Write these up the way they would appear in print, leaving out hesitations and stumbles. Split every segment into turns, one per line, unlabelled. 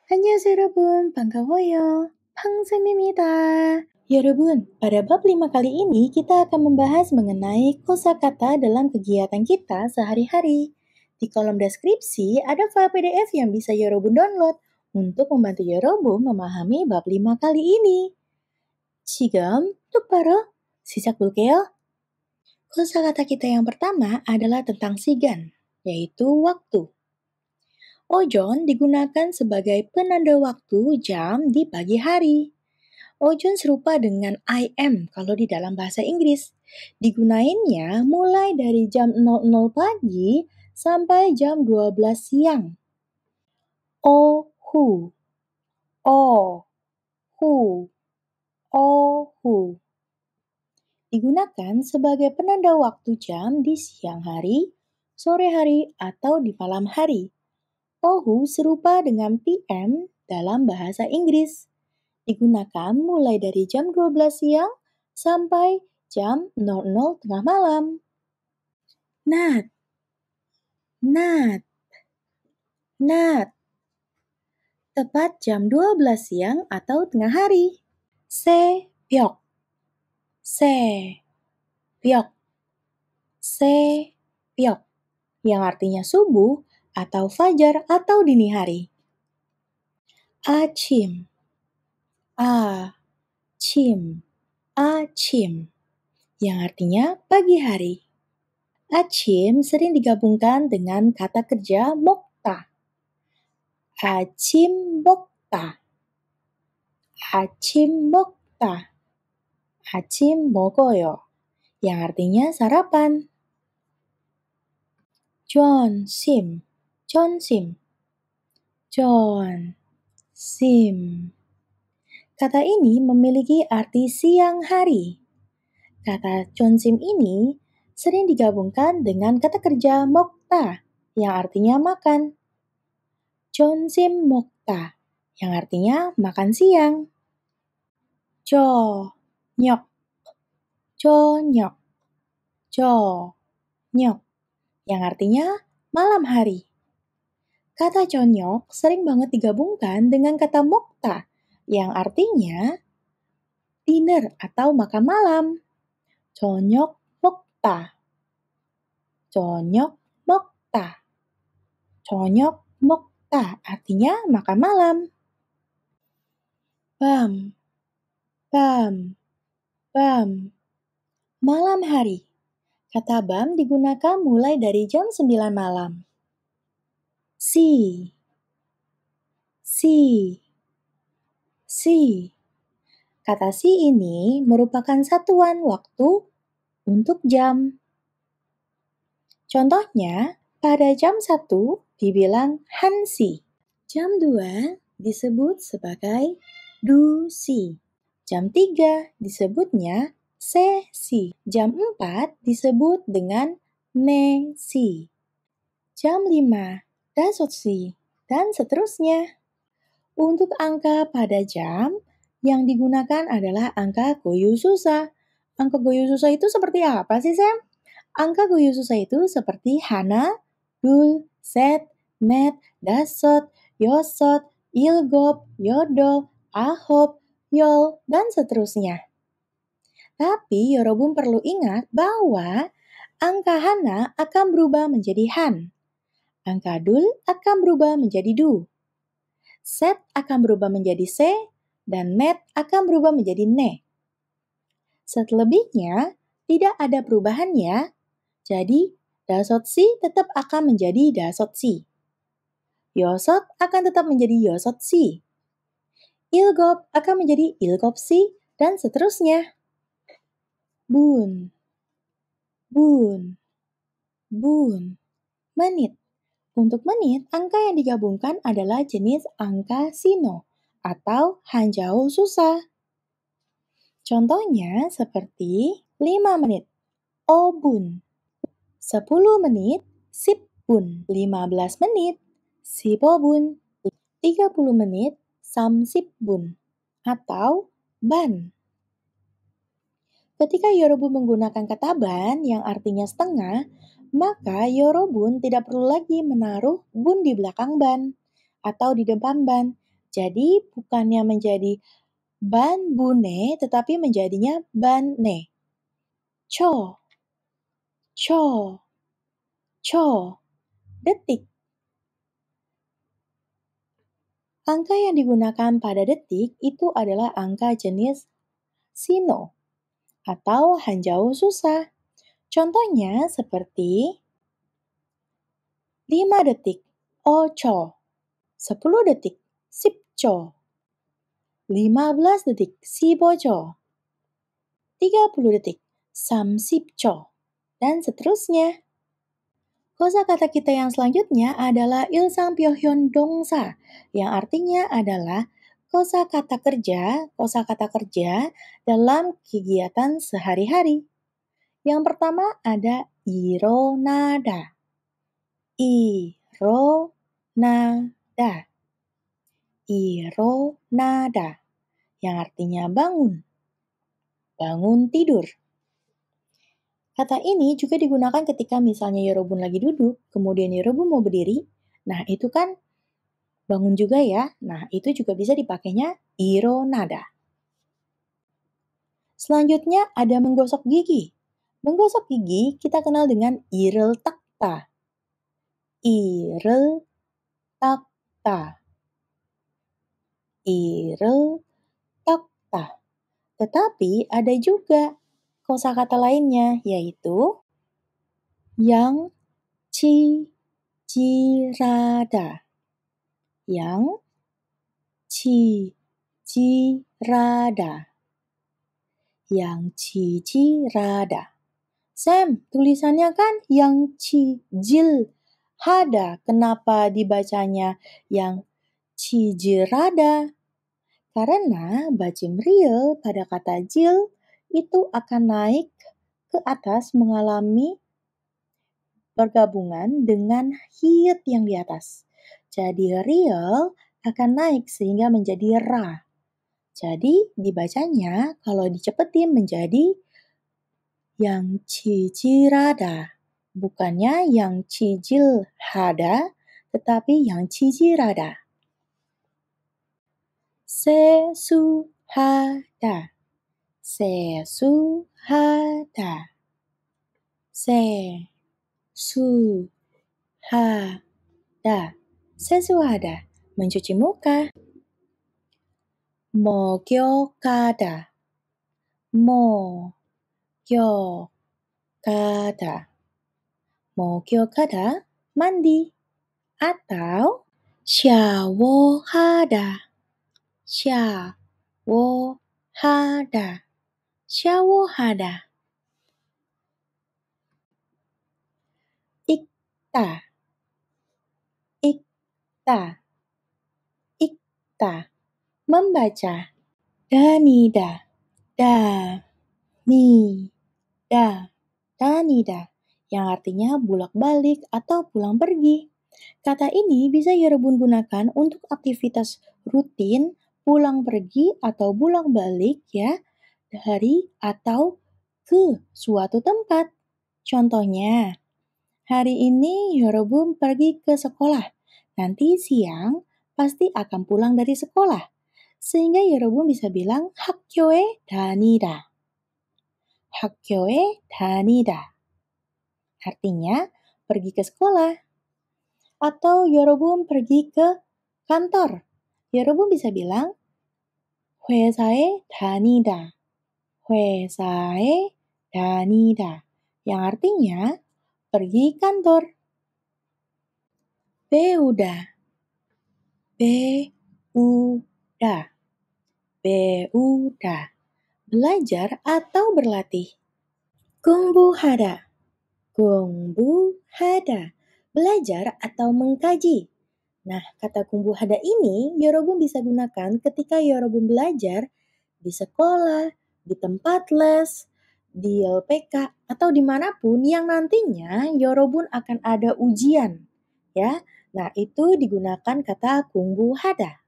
안녕하세요 여러분, 반가워요. 팡쌤입니다. 여러분, pada bab 5 kali ini kita akan membahas mengenai kosakata dalam kegiatan kita sehari-hari. Di kolom deskripsi ada file PDF yang bisa 여러분 download untuk membantu 여러분 memahami bab 5 kali ini. 지금 똑바로 시작 볼게요. Kosakata kita yang pertama adalah tentang sigan, yaitu waktu. Ojon digunakan sebagai penanda waktu jam di pagi hari. Ojon serupa dengan I am kalau di dalam bahasa Inggris. Digunainnya mulai dari jam 00 pagi sampai jam 12 siang. Ohu, ohu, ohu. Digunakan sebagai penanda waktu jam di siang hari, sore hari, atau di malam hari. Ohu serupa dengan PM dalam bahasa Inggris. Digunakan mulai dari jam 12 siang sampai jam 00 tengah malam. Nat, nat, nat. Tepat jam 12 siang atau tengah hari. Sebyok, sebyok, sebyok. Yang artinya subuh atau fajar atau dini hari. Achim, achim, achim. Yang artinya pagi hari. Achim sering digabungkan dengan kata kerja mokta. Achim mokta. Achim mokta. Achim 먹어요. Yang artinya sarapan. 점심, 점심, 점심. Kata ini memiliki arti siang hari. Kata 점심 ini sering digabungkan dengan kata kerja 먹다 yang artinya makan. 점심 먹다 yang artinya makan siang. 저녁, 저녁, 저녁 yang artinya malam hari. Kata 저녁 sering banget digabungkan dengan kata 먹다 yang artinya dinner atau makan malam. 저녁 먹다. 저녁 먹다. 저녁 먹다 artinya makan malam. 밤, 밤, 밤. Malam hari. Kata bam digunakan mulai dari jam 9 malam. Si, si, si. Kata si ini merupakan satuan waktu untuk jam. Contohnya, pada jam 1 dibilang hansi. Jam 2 disebut sebagai dusi. Jam 3 disebutnya sesi. Jam 4 disebut dengan nesi. Jam 5 dasotsi, dan seterusnya. Untuk angka pada jam, yang digunakan adalah angka goyu susah. Angka goyu susah itu seperti apa sih, Sam? Angka goyu susah itu seperti hana, dul, set, net, dasot, yosot, ilgop, yodol, ahop, yol, dan seterusnya. Tapi Yorobun perlu ingat bahwa angka hana akan berubah menjadi han. Angka dul akan berubah menjadi du. Set akan berubah menjadi se, dan net akan berubah menjadi ne. Selebihnya tidak ada perubahan ya. Jadi dasotsi tetap akan menjadi dasotsi. Yosot akan tetap menjadi yosotsi. Ilgop akan menjadi ilgopsi, dan seterusnya. Bun, bun, bun. Menit. Untuk menit, angka yang digabungkan adalah jenis angka sino atau hanjau susah. Contohnya seperti 5 menit, obun. 10 menit, sipbun. 15 menit, sipobun. 30 menit, samsipbun. Atau ban. Ketika Yorobun menggunakan kata ban yang artinya setengah, maka Yorobun tidak perlu lagi menaruh bun di belakang ban atau di depan ban. Jadi bukannya menjadi ban bune, tetapi menjadinya bane. Cho, cho, cho, detik. Angka yang digunakan pada detik itu adalah angka jenis sino atau hanjau susah. Contohnya seperti 5 detik, ocho, 10 detik, sipcho, 15 detik, sibocho, 30 detik, samsipcho, dan seterusnya. Kosakata kita yang selanjutnya adalah ilsangpyohyun dongsa, yang artinya adalah kosakata kerja dalam kegiatan sehari-hari. Yang pertama ada ironada. Ironada. Ironada, yang artinya bangun. Bangun tidur. Kata ini juga digunakan ketika misalnya Yorobun lagi duduk, kemudian Yorobun mau berdiri. Nah, itu kan bangun juga ya. Nah, itu juga bisa dipakainya ironada. Selanjutnya ada menggosok gigi. Menggosok gigi kita kenal dengan irel takta. Irel takta. Irel takta. Tetapi ada juga kosakata lainnya, yaitu yang cirada. Yang cirada. Yang cirada. Sam, tulisannya kan yang cijil hada. Kenapa dibacanya yang cijirada? Karena bacim real pada kata jil itu akan naik ke atas mengalami bergabungan dengan hit yang di atas. Jadi real akan naik sehingga menjadi ra. Jadi dibacanya kalau dicepetin menjadi yang cijirada. Bukannya yang cijil hada, tetapi yang cijirada. Sesuhada. Sesuhada. Sesuhada. Sesuhada. Mencuci muka. Mogyokada. Mogyokada. Mogyokada, mandi. Atau 샤워하다. 샤워하다. 샤워하다. 읽다. 읽다. 읽다. membaca. 다니다. 다니다. 다니다. Yang artinya bolak-balik atau pulang pergi. Kata ini bisa Yorobun gunakan untuk aktivitas rutin, pulang pergi atau pulang balik ya, dari atau ke suatu tempat. Contohnya, hari ini Yorobun pergi ke sekolah. Nanti siang pasti akan pulang dari sekolah. Sehingga Yorobun bisa bilang 학교에 다니다. 학교에 다니다. Artinya pergi ke sekolah. Atau Yorobun pergi ke kantor. Yorobun bisa bilang 회사에 다니다. 회사에 다니다. Yang artinya pergi kantor. 배우다. 배우다. 배우다. Belajar atau berlatih. 공부하다. 공부하다. Belajar atau mengkaji. Nah, kata kumbuhada ini Yorobun bisa gunakan ketika Yorobun belajar di sekolah, di tempat les, di LPK, atau dimanapun yang nantinya Yorobun akan ada ujian. Ya, nah itu digunakan kata kumbuhada.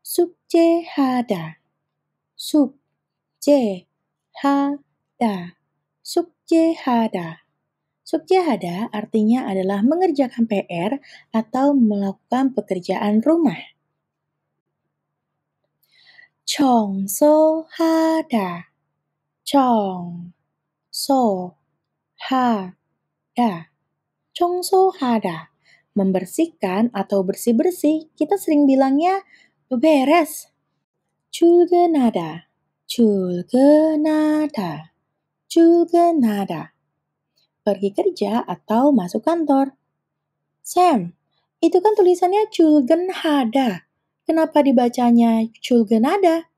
숙제하다. 숙제하다. 숙제하다. Sukjahada artinya adalah mengerjakan PR atau melakukan pekerjaan rumah. 청소하다, 청소하다, 청소하다. Membersihkan atau bersih-bersih, kita sering bilangnya beberes. 출근하다, 출근하다, 출근하다. Pergi kerja atau masuk kantor. Sam, itu kan tulisannya 출근하다. Kenapa dibacanya 출근하다?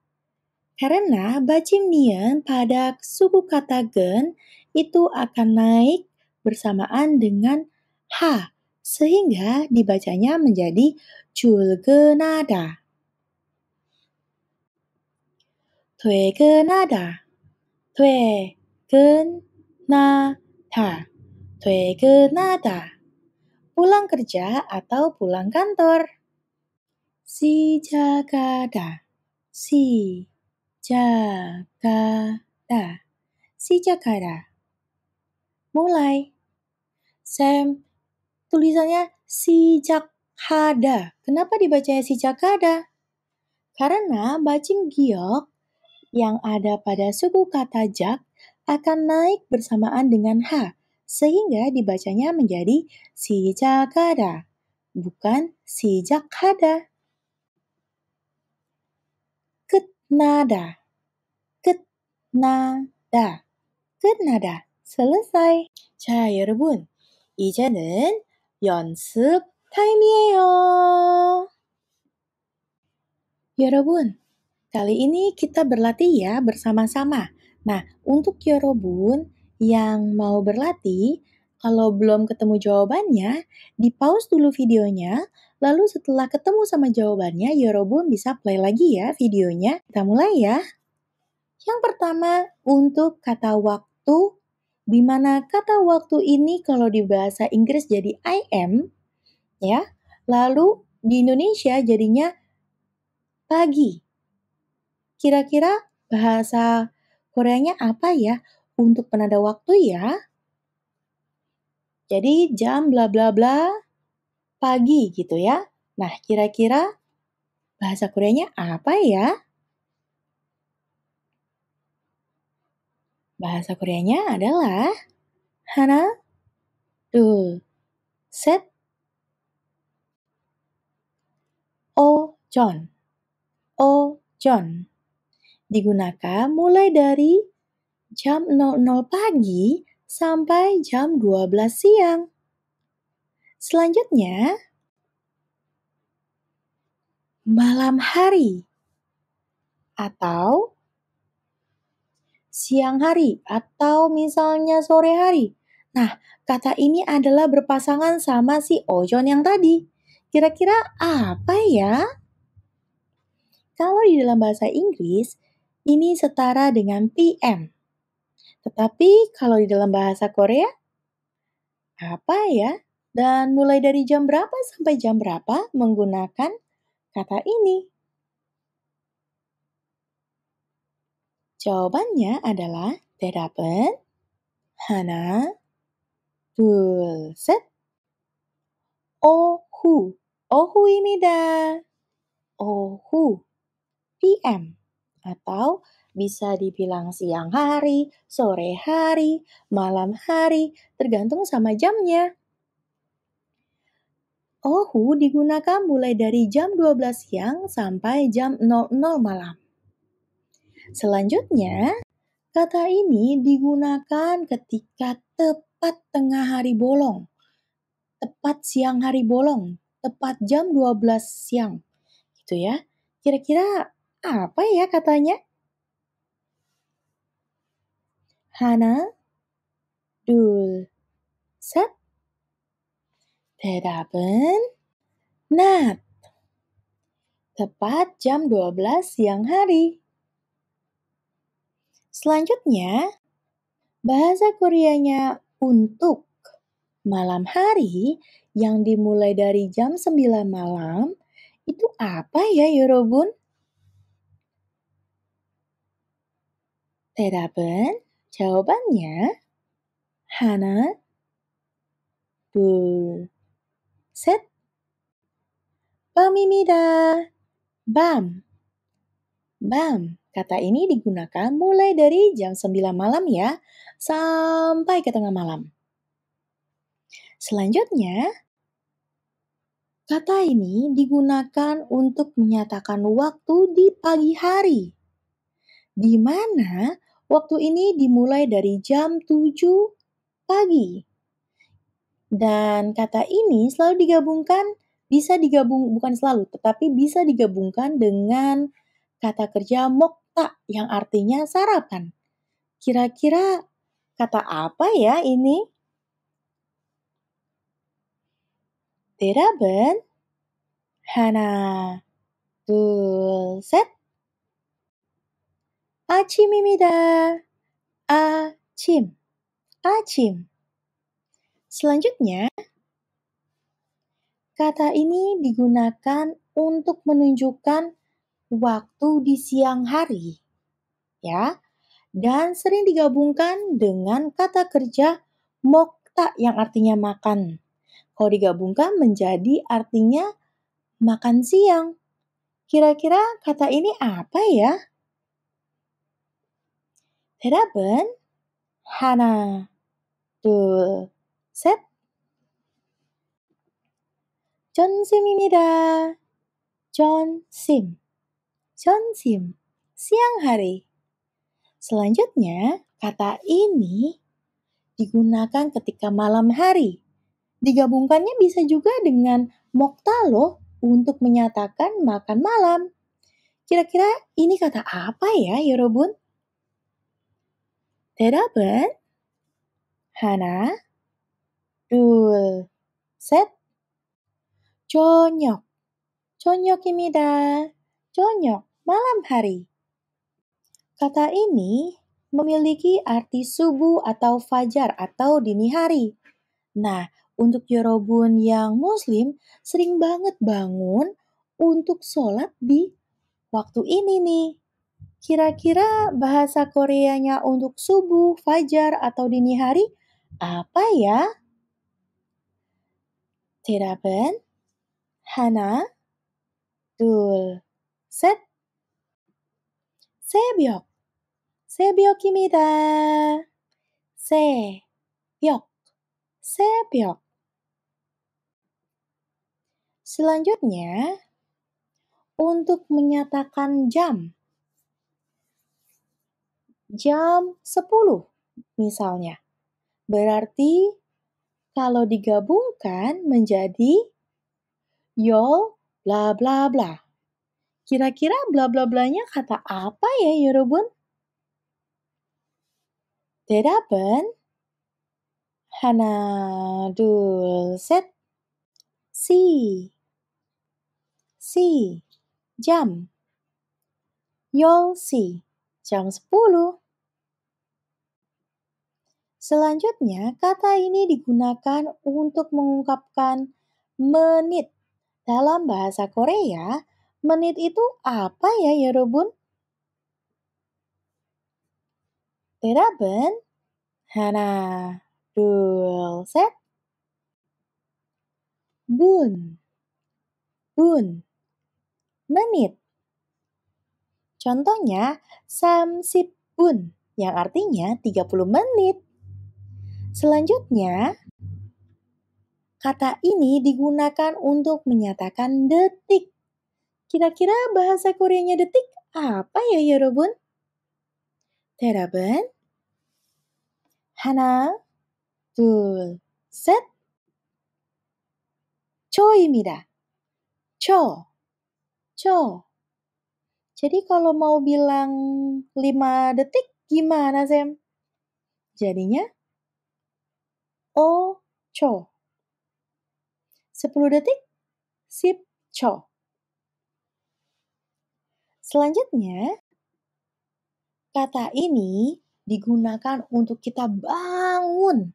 Karena bacimnian pada suku kata gen itu akan naik bersamaan dengan H, sehingga dibacanya menjadi 출근하다. 퇴근하다, 퇴근하다, 퇴근하다. Pulang kerja atau pulang kantor. 시작하다, 시작하다, 시작하다. Mulai. Sam, tulisannya sijakhada. Kenapa dibacanya sijakhada? Karena bacing giok yang ada pada suku kata jak akan naik bersamaan dengan H, sehingga dibacanya menjadi sijakhada, bukan sijakhada. 끝나다, 끝나다, 끝나다. selesai. 자, 여러분. 이제는 연습 타임이에요. 여러분, kali ini kita berlatih ya bersama-sama. Nah, untuk Yorobun yang mau berlatih, kalau belum ketemu jawabannya, di-pause dulu videonya, lalu setelah ketemu sama jawabannya, Yorobun bisa play lagi ya videonya. Kita mulai ya. Yang pertama, untuk kata waktu, di mana kata waktu ini kalau di bahasa Inggris jadi I am, ya. Lalu di Indonesia jadinya pagi. Kira-kira bahasa Koreanya apa ya untuk penanda waktu ya? Jadi jam bla bla bla pagi gitu ya. Nah, kira-kira bahasa Koreanya apa ya? Bahasa Koreanya adalah 하나, 둘, 셋, 오전. 오전. Digunakan mulai dari jam 00 pagi sampai jam 12 siang. Selanjutnya, malam hari atau siang hari atau misalnya sore hari. Nah, kata ini adalah berpasangan sama si ojon yang tadi. Kira-kira apa ya? Kalau di dalam bahasa Inggris, ini setara dengan PM. Tetapi kalau di dalam bahasa Korea, apa ya? Dan mulai dari jam berapa sampai jam berapa menggunakan kata ini? Jawabannya adalah 대답은 하나, 둘, 셋. 오후, 오후입니다. 오후, PM. Atau bisa dibilang siang hari, sore hari, malam hari, tergantung sama jamnya. Ohu digunakan mulai dari jam 12 siang sampai jam 00 malam. Selanjutnya, kata ini digunakan ketika tepat tengah hari bolong, tepat siang hari bolong, tepat jam 12 siang. Gitu ya. Kira-kira apa ya katanya? 하나, 둘, 셋. 대답은 낮. Tepat jam 12 siang hari. Selanjutnya, bahasa Koreanya untuk malam hari yang dimulai dari jam 9 malam itu apa ya Yorobun? 대답은 jawabannya 하나, 둘, 셋. 밤입니다. Bam. Bam. Kata ini digunakan mulai dari jam 9 malam ya, sampai ke tengah malam. Selanjutnya, kata ini digunakan untuk menyatakan waktu di pagi hari, di mana waktu ini dimulai dari jam 7 pagi. Dan kata ini selalu digabungkan, bukan selalu, tetapi bisa digabungkan dengan kata kerja mokta yang artinya sarapan. Kira-kira kata apa ya ini? 대답은 하나, 둘, 셋. 아침입니다. 아침. 아침. Selanjutnya, kata ini digunakan untuk menunjukkan waktu di siang hari, ya, dan sering digabungkan dengan kata kerja mokta yang artinya makan. Kalau digabungkan menjadi artinya makan siang. Kira-kira kata ini apa ya? 대답은 하나, 둘, 셋. 점심입니다. 점심. 점심. Siang hari. Selanjutnya, kata ini digunakan ketika malam hari. Digabungkannya bisa juga dengan mokta loh untuk menyatakan makan malam. Kira-kira ini kata apa ya, 여러분? 대답은 하나, 둘, 셋. 저녁. 저녁입니다. 저녁, malam hari. Kata ini memiliki arti subuh atau fajar atau dini hari. Nah, untuk Yorobun yang muslim sering banget bangun untuk sholat di waktu ini nih. Kira-kira bahasa Koreanya untuk subuh, fajar, atau dini hari apa ya? 대답은 하나, 둘, 셋. 새벽. 새벽입니다. 새벽. 새벽. Selanjutnya, untuk menyatakan jam. Jam 10 misalnya. Berarti kalau digabungkan menjadi yol bla bla bla. Kira-kira bla bla blanya kata apa ya, 여러분? 대답은 하나, 둘, 셋. Si. Si. Jam. Yolsi. Jam 10. Selanjutnya, kata ini digunakan untuk mengungkapkan menit. Dalam bahasa Korea, menit itu apa ya, 여러분? 대답은 하나, 둘, 셋. 분. 분. Menit. Contohnya, 30분 yang artinya 30 menit. Selanjutnya, kata ini digunakan untuk menyatakan detik. Kira-kira bahasa Koreanya detik apa ya, 여러분? 대답은 하나, 둘, 셋. 초입니다. 초. 초. Jadi kalau mau bilang 5 detik gimana, Sam? Jadinya cho. 10 detik, cho. Selanjutnya, kata ini digunakan untuk kita bangun.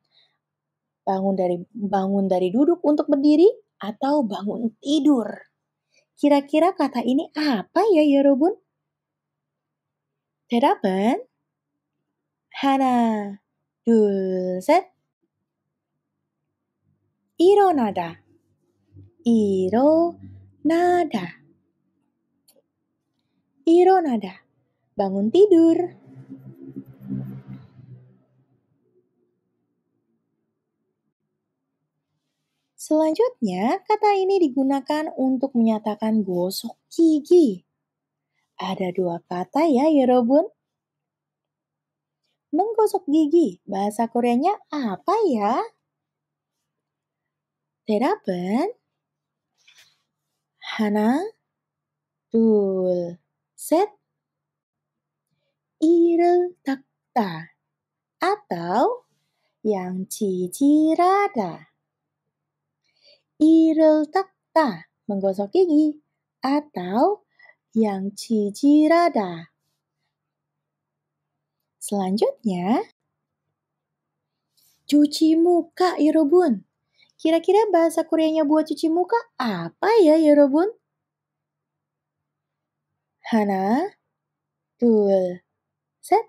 Bangun dari duduk untuk berdiri atau bangun tidur. Kira-kira kata ini apa ya, 여러분? 대답은 하나, 둘, 셋. Ironada. Ironada. Ironada. Bangun tidur. Selanjutnya, kata ini digunakan untuk menyatakan gosok gigi. Ada dua kata ya, 여러분. Menggosok gigi, bahasa Koreanya apa ya? 대답은 하나, 둘, 셋. 이를 닦다 atau yang cicirada. I를 닦다, menggosok gigi, atau yang cicirada. Selanjutnya, cuci muka, 여러분. Kira-kira bahasa Koreanya buat cuci muka apa ya, 여러분? 하나, 둘, 셋.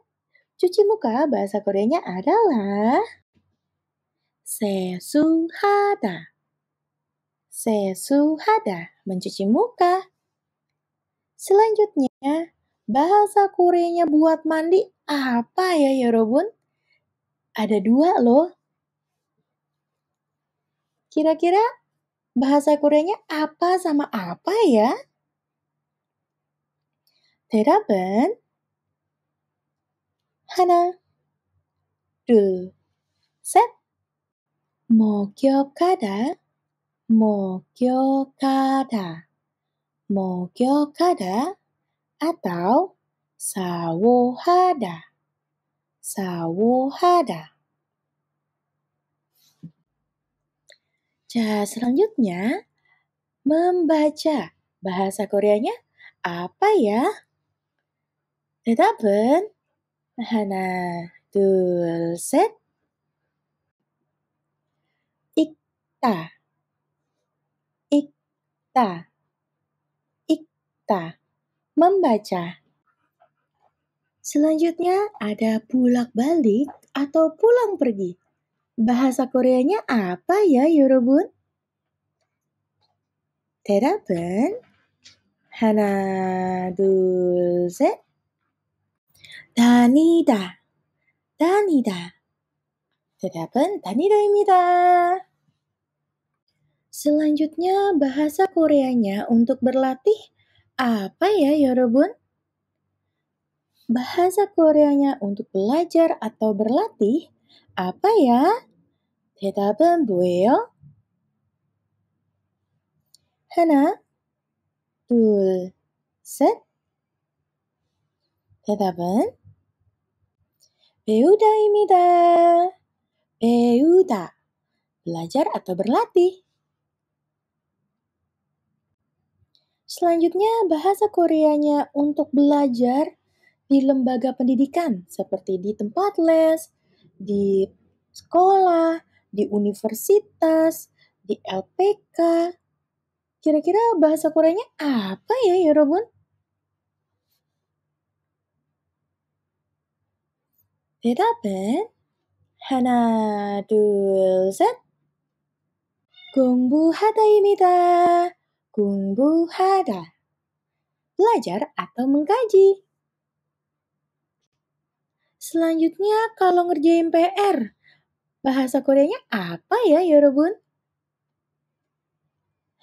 Cuci muka bahasa Koreanya adalah 세수하다. 세수하다, mencuci muka. Selanjutnya, bahasa Koreanya buat mandi apa ya, 여러분? Ada dua loh. Kira-kira bahasa Koreanya apa sama apa ya? 대답은 하나, 둘, 셋. 목욕하다, 목욕하다, 목욕하다, atau 샤워하다, 샤워하다. Selanjutnya, membaca. Bahasa Koreanya apa ya? 대답은 하나, 둘, 셋. 읽다, 읽다, 읽다. Membaca. Selanjutnya ada bolak-balik atau pulang pergi. Bahasa Koreanya apa ya, 여러분? 대답은 하나, 둘, 셋. 다니다, 다니다. 대답은 다니다입니다. Selanjutnya bahasa Koreanya untuk berlatih apa ya, 여러분? Bahasa Koreanya untuk belajar atau berlatih apa ya? 대답은 뭐예요? 하나, 둘, 셋. 대답은 배우다입니다. 배우다, belajar atau berlatih. Selanjutnya bahasa Koreanya untuk belajar di lembaga pendidikan seperti di tempat les, di sekolah, di universitas, di LPK. Kira-kira bahasa Koreanya apa ya, 여러분? 대답은 하나, 둘, 셋. 공부하다입니다. 공부하다. Belajar atau mengkaji. Selanjutnya kalau ngerjain PR, bahasa Koreanya apa ya, 여러분?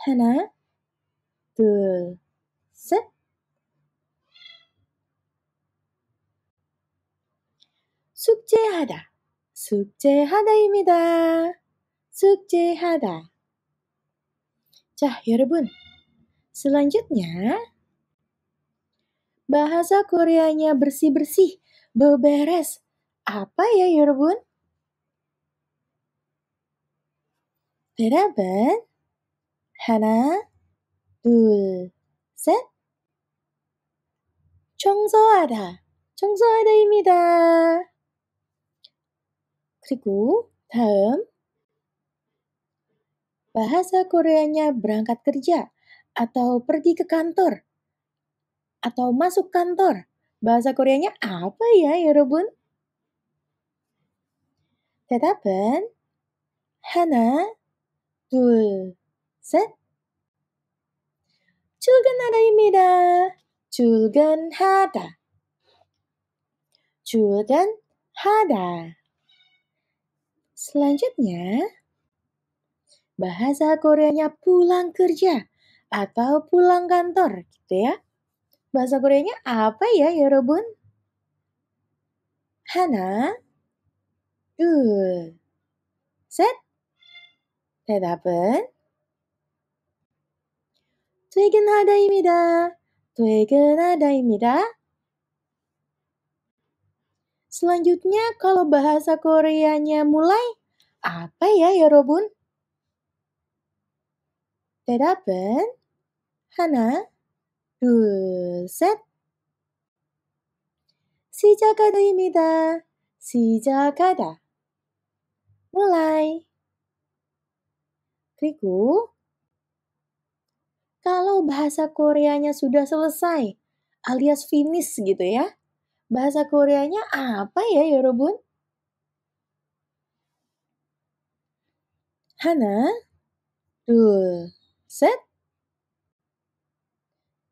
하나, 둘, 셋. 숙제하다. 숙제하다입니다. 숙제하다. 여러분. Selanjutnya, bahasa Koreanya bersih-bersih, beberes. Apa ya, 여러분? 대답은 하나, 둘, 셋. 청소하다. 청소하다입니다. 그리고 다음, bahasa Koreanya berangkat kerja atau pergi ke kantor atau masuk kantor. Bahasa Koreanya apa ya, 여러분? 대답은 하나, 둘, 셋. 출근하다입니다. 출근하다. 출근하다. Selanjutnya, bahasa Koreanya pulang kerja atau pulang kantor, gitu ya. Bahasa Koreanya apa ya, 여러분? 하나, 둘, 셋. 대답은 퇴근하다입니다. 퇴근하다입니다. Selanjutnya, kalau bahasa Koreanya mulai, apa ya, 여러분? 대답은 하나, 둘, 셋. 시작하다입니다. 시작하다. mulai. Keriku, kalau bahasa Koreanya sudah selesai, alias finish gitu ya, bahasa Koreanya apa ya, 여러분? 하나, 둘, 셋.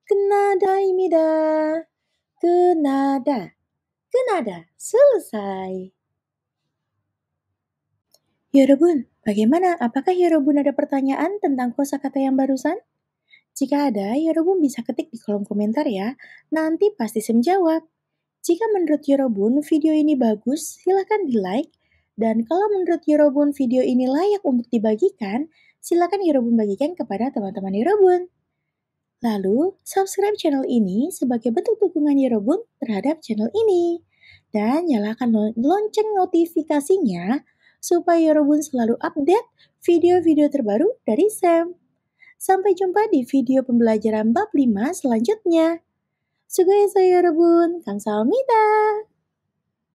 끝나다입니다. 끝나다. 끝나다. selesai. 여러분, bagaimana? Apakah 여러분 ada pertanyaan tentang kosakata yang barusan? Jika ada, 여러분 bisa ketik di kolom komentar ya. Nanti pasti saya menjawab. Jika menurut 여러분 video ini bagus, silakan di-like. Dan kalau menurut 여러분 video ini layak untuk dibagikan, silakan 여러분 bagikan kepada teman-teman 여러분. Lalu, subscribe channel ini sebagai bentuk dukungan 여러분 terhadap channel ini. Dan nyalakan lonceng notifikasinya supaya 여러분 selalu update video-video terbaru dari Sam. Sampai jumpa di video pembelajaran bab 5 selanjutnya. 수고했어요, 여러분. 감사합니다.